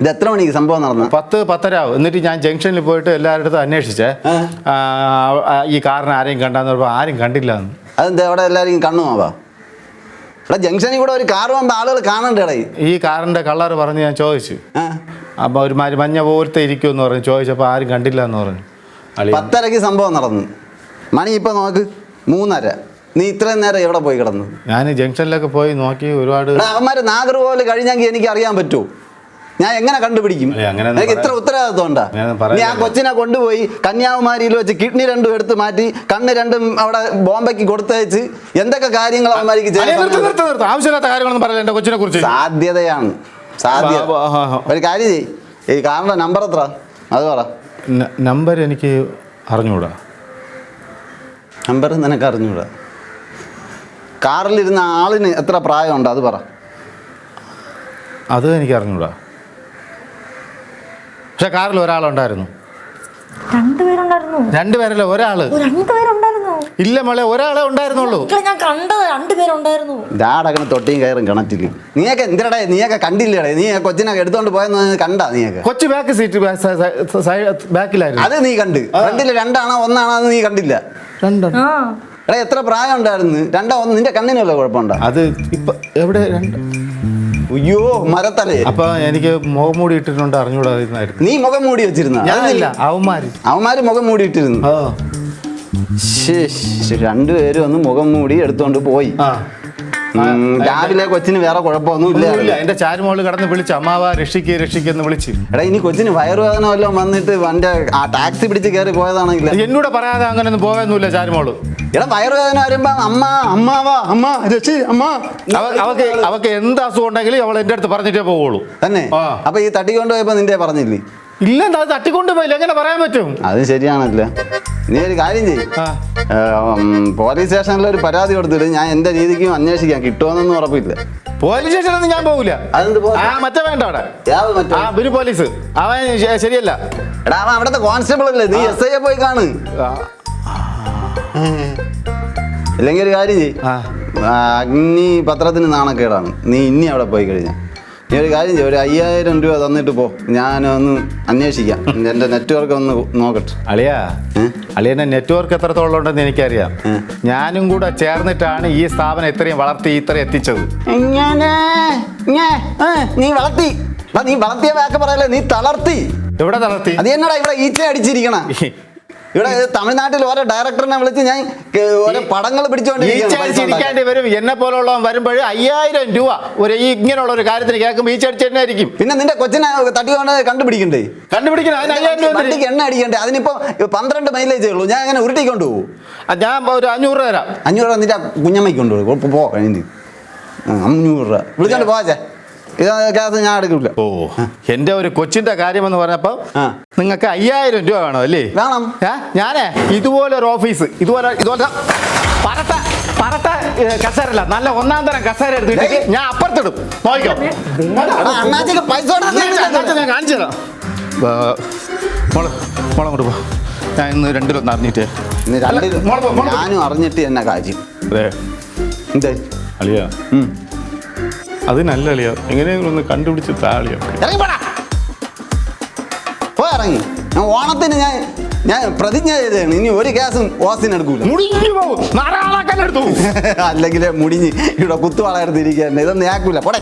ഇത് എത്ര മണിക്ക് സംഭവം നടന്നു? 10-10:30 ആവും. എന്നിട്ട് ഞാൻ ജംഗ്ഷനിൽ പോയിട്ട് എല്ലാവരുടെ അടുത്തും അന്വേഷിച്ചേ ഈ കാറിന് ആരെയും കണ്ടാന്ന് പറഞ്ഞപ്പോൾ ആരും കണ്ടില്ല എന്ന്. അതെന്താ അവിടെ എല്ലാവരും കണ്ണു നോവാ? ഇവിടെ ജംഗ്ഷനിൽ കൂടെ ഒരു കാർ പോകുമ്പോൾ ആളുകൾ കാണണ്ടേ? ഈ കാറിൻ്റെ കളർ പറഞ്ഞ് ഞാൻ ചോദിച്ചു. അപ്പോൾ ഒരുമാതിരി മഞ്ഞ പോലത്തെ ഇരിക്കുമെന്ന് പറഞ്ഞു. ചോദിച്ചപ്പോൾ ആരും കണ്ടില്ല എന്ന് പറഞ്ഞു. 10:30 സംഭവം നടന്നു. മണി ഇപ്പം നോക്ക് 3:30. നീ ഇത്രയും നേരം എവിടെ പോയി കിടന്നു? ഞാൻ ജംഗ്ഷനിലൊക്കെ പോയി നോക്കി ഒരുപാട്. അവന്മാർ നാഗർകോവിൽ കഴിഞ്ഞെങ്കിൽ എനിക്ക് അറിയാൻ പറ്റുമോ? ഞാൻ എങ്ങനെ കണ്ടുപിടിക്കും? എനിക്ക് ഇത്ര ഉത്തരവാദിത്വം ഉണ്ടാ? നീ ആ കൊച്ചിനെ കൊണ്ടുപോയി കന്യാകുമാരിയിൽ വെച്ച് കിഡ്നി 2 എടുത്ത് മാറ്റി കണ്ണ് 2 അവിടെ ബോംബെക്ക് കൊടുത്തയച്ച് എന്തൊക്കെ കാര്യങ്ങൾ അവന്മാർക്ക് ആവശ്യമില്ലാത്ത കാര്യങ്ങളൊന്നും പറയില്ല എൻ്റെ കൊച്ചിനെ കുറിച്ച്. സാധ്യതയാണ് സാധ്യത. ഒരു കാര്യം ചെയ്യ്, ഈ കാറിൻ്റെ നമ്പർ എത്ര അത് പറ. നമ്പർ എനിക്ക് അറിഞ്ഞുകൂടാ. നമ്പർ നിനക്ക് അറിഞ്ഞുകൂടാ? കാറിലിരുന്ന ആളിന് എത്ര പ്രായമുണ്ട് അത് പറ. അത് എനിക്ക് അറിഞ്ഞൂടാ. പക്ഷെ കാറിൽ ഒരാളുണ്ടായിരുന്നു. 2 പേരുണ്ടായിരുന്നു. 2 പേരല്ല, ഒരാള്. 2 പേരുണ്ടായിരുന്നു. ഇല്ല മോളെ, ഒരാളെ ഉണ്ടായിരുന്നുള്ളൂ. ഞാൻ കണ്ടത് 2 പേരുണ്ടായിരുന്നു. ഇതാടങ്ങനെ തൊട്ടിയും കയറും കിണറ്റില്. നീയൊക്കെ എന്തിനടേ? നീയൊക്കെ കണ്ടില്ലേടേ? നീ കൊച്ചിനെ എടുത്തോണ്ട് പോയെന്ന് കണ്ടാ? നീയൊക്കെ കൊച്ചു ബാക്ക് സീറ്റ് ബാക്കിലായിരുന്നു. അത് നീ കണ്ട്. ഫ്രണ്ടില് 2 ആണോ 1 ആണോ നീ കണ്ടില്ല? 2. എടാ എത്ര പ്രായം ഉണ്ടായിരുന്നു? 2 1. നിന്റെ കണ്ണിനല്ല കുഴപ്പമുണ്ടോ? അത് ഇപ്പൊ എവിടെ 2? അയ്യോ മരത്തലേ. അപ്പൊ എനിക്ക് മുഖം മൂടി ഇട്ടിട്ടുണ്ട്, അറിഞ്ഞൂടായിരുന്നു. നീ മുഖം മൂടി വെച്ചിരുന്ന? ഞാനില്ല, അവന്മാര് മുഖം മൂടി ഇട്ടിരുന്നു. 2 പേരും ഒന്ന് മുഖം മൂടി എടുത്തോണ്ട് പോയി. രാവിലെ കൊച്ചിന് വേറെ കുഴപ്പമൊന്നും ഇല്ല. എന്റെ ചാരുമോള് കടന്ന് വിളിച്ചു, അമ്മാവ രക്ഷിക്കെന്ന് വിളിച്ച്. എടാ ഇനി കൊച്ചിന് വയറുവേദന വല്ലതും വന്നിട്ട് എന്റെ ആ ടാക്സി പിടിച്ച് കയറി പോയതാണെങ്കിൽ എന്നോട് പറയാതെ അങ്ങനെയൊന്നും പോകാനൊന്നുമില്ല ചാരുമോള്. എടാ വയറുവേദന വരുമ്പോ അവക്ക് എന്ത് അസുഖം ഉണ്ടെങ്കിലും അവൾ എന്റെ അടുത്ത് പറഞ്ഞിട്ടേ പോവുള്ളൂ തന്നെ. അപ്പൊ ഈ തട്ടിക്കൊണ്ട് പോയപ്പോ നിന്റെ പറഞ്ഞില്ലേ? ഇല്ല, അത് തട്ടിക്കൊണ്ട് പോയില്ല, എങ്ങനെ പറയാൻ പറ്റും? അത് ശരിയാണല്ലോ. നീ ഒരു കാര്യം ചെയ്യ്, പോലീസ് സ്റ്റേഷനിൽ ഒരു പരാതി കൊടുത്തിട്ട് ഞാൻ എന്റെ രീതിക്ക് അന്വേഷിക്കാം. കിട്ടുമെന്നൊന്നും ഉറപ്പില്ല. പോലീസ് സ്റ്റേഷനൊന്നും ഞാൻ പോകില്ല. മറ്റേ വേണ്ട അവിടെ പോലീസ് അവൻ ശരിയല്ല. എടാ അവൻ അവിടത്തെ കോൺസ്റ്റബിൾ അല്ലേ? നീ SI പോയി കാണ്. ഇല്ലെങ്കിൽ ഒരു കാര്യം ചെയ്യ്, അഗ്നി പത്രത്തിന് നാണക്കേടാണ്. നീ ഇനി അവിടെ പോയി കഴിഞ്ഞാൽ നീ ഒരു കാര്യം ചെയ്യും, ഒരു 5000 രൂപ തന്നിട്ട് പോ. ഞാനൊന്ന് അന്വേഷിക്കാം, എൻ്റെ നെറ്റ്വർക്ക് ഒന്ന് നോക്കട്ടെ. അളിയൻ്റെ നെറ്റ്വർക്ക് എത്രത്തോളം ഉണ്ടെന്ന് എനിക്കറിയാം. ഞാനും കൂടെ ചേർന്നിട്ടാണ് ഈ സ്ഥാപനം ഇത്രയും വളർത്തി ഇത്രയും എത്തിച്ചത്. നീ വളർത്തി? നീ വളർത്തിയ വാക്ക് പറയല്ലേ, നീ തളർത്തി. എവിടെ തളർത്തി? അത് എന്നടാ ഇവിടെ ഈച്ച അടിച്ചിരിക്കണ. ഇവിടെ തമിഴ്നാട്ടിൽ ഓരോ ഡയറക്ടറിനെ വിളിച്ച് ഞാൻ ഓരോ പടങ്ങൾ പിടിച്ചോണ്ടിരിക്കേണ്ടി വരും. എന്നെ പോലുള്ളവൻ വരുമ്പോൾ 5000 രൂപ ഒരു ഇങ്ങനെയുള്ള ഒരു കാര്യത്തിന് കേൾക്കുമ്പോൾ ഈച്ച അടിച്ചിട്ടായിരിക്കും. പിന്നെ നിന്റെ കൊച്ചിനെ തട്ടിക്കൊണ്ട് കണ്ടുപിടിക്കണ്ടേ? കണ്ടുപിടിക്കണം. അതിന് 5000 രൂപ വണ്ടിക്ക് എണ്ണ അടിക്കണ്ടേ? അതിനിപ്പോ 12 മൈലേജേ ഉള്ളൂ. ഞാൻ അങ്ങനെ ഉരുട്ടിക്കൊണ്ട് പോകും. ഞാൻ ഒരു 500 രൂപ തരാം. 500 രൂപ നിന്റെ കുഞ്ഞമ്മയ്ക്ക് കൊണ്ടുപോകും. പോ കഴിഞ്ഞ് 500 രൂപ വിളിച്ചോണ്ട് പോവാച്ചേ. ഇത് ഞാൻ എടുക്കില്ല. എന്റെ ഒരു കൊച്ചിന്റെ കാര്യമെന്ന് പറഞ്ഞപ്പോ നിങ്ങൾക്ക് 5000 രൂപ വേണം അല്ലേ? വേണം. ഞാനേ ഇതുപോലെ ഒരു ഓഫീസ് ഇതുപോലത്തെ പറട്ട കസേരല്ല, നല്ല 1ാം തരം കസേര എടുത്തിട്ട് ഞാൻ അപ്പുറത്തിടും. നോക്കിക്കോ, ഞാൻ കാണിച്ചു തരാം. മോളെ കൊണ്ട് പോ. ഞാൻ ഇന്ന് 2 അറിഞ്ഞിട്ടേ. ഞാനും അറിഞ്ഞിട്ട് എന്നെ കാര്യം. എന്തേ അളിയാ? അത് നല്ല അളിയാ, എങ്ങനെയെങ്കിലും ഒന്ന് കണ്ടുപിടിച്ച് താളിയാ. ഇറങ്ങി. ഓണത്തിന് ഞാൻ പ്രതിജ്ഞ ചെയ്തതാണ്, ഇനി ഒരു കേസും ഓസിന് എടുക്കൂല. അല്ലെങ്കിൽ മുടിഞ്ഞ് ഇവിടെ കുത്തുവളർത്തിരിക്കാൻ ഇതൊന്നും ആക്കൂല. പോടെ.